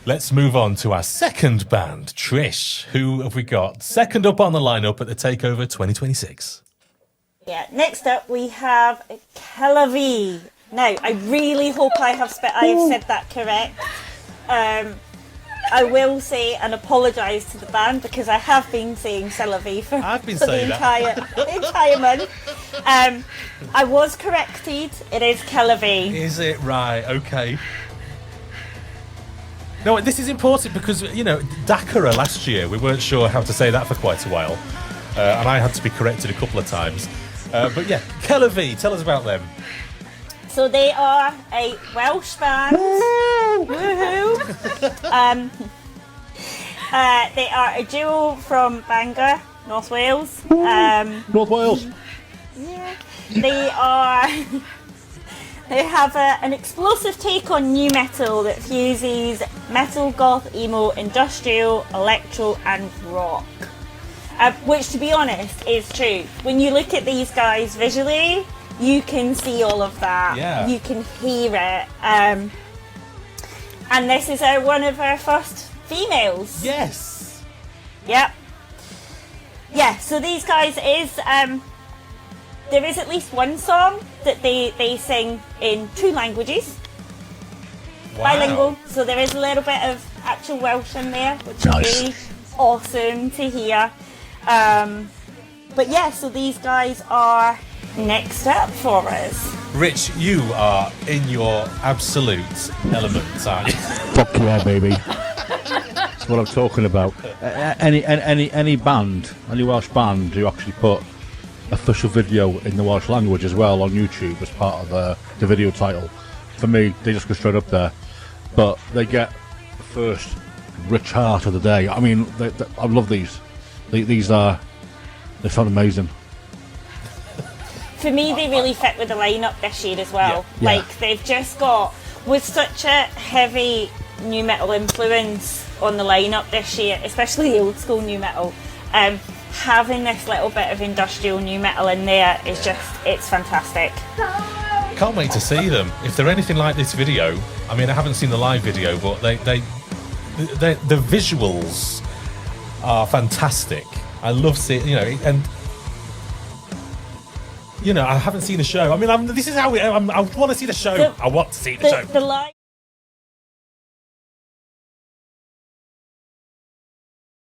Let's move on to our second band, Trish. Who have we got? Second up on the lineup at the Takeover 2026. Yeah, next up we have Pllying. Now, I really hope I have said that correct. I will say and apologise to the band because I have been saying Pllying for the entire month. I was corrected. It is Pllying. Is it right? Okay. No, this is important because, you know, Dakara last year, we weren't sure how to say that for quite a while. And I had to be corrected a couple of times. But yeah, Pllying, tell us about them. So they are a Welsh band. Woohoo! They are a duo from Bangor, North Wales. North Wales. Yeah. They have an explosive take on new metal that fuses metal, goth, emo, industrial, electro and rock. Which, to be honest, is true. When you look at these guys visually, you can see all of that. Yeah. You can hear it. And this is one of our first females. Yes. Yep. Yeah, so these guys there is at least one song that they sing in 2 languages. Wow. Bilingual, so there is a little bit of actual Welsh in there, which is really awesome to hear. But yeah, so these guys are next up for us. Rich, you are in your absolute element, aren't you? Fuck yeah, baby. That's what I'm talking about. Any band, any Welsh band who actually put official video in the Welsh language as well on YouTube as part of the video title, for me, they just go straight up there. But they get the first rich heart of the day. I mean, I love these. They sound amazing. For me, they really fit with the lineup this year as well. Yeah. Like, they've just got, with such a heavy new metal influence on the lineup this year, especially the old school new metal, having this little bit of industrial new metal in there is just, it's fantastic. Can't wait to see them. If they're anything like this video, I mean, I haven't seen the live video, but the visuals are fantastic. I love seeing, you know, and you know, I haven't seen the show. I mean, this is how I want to see the show. I want to see the show. The live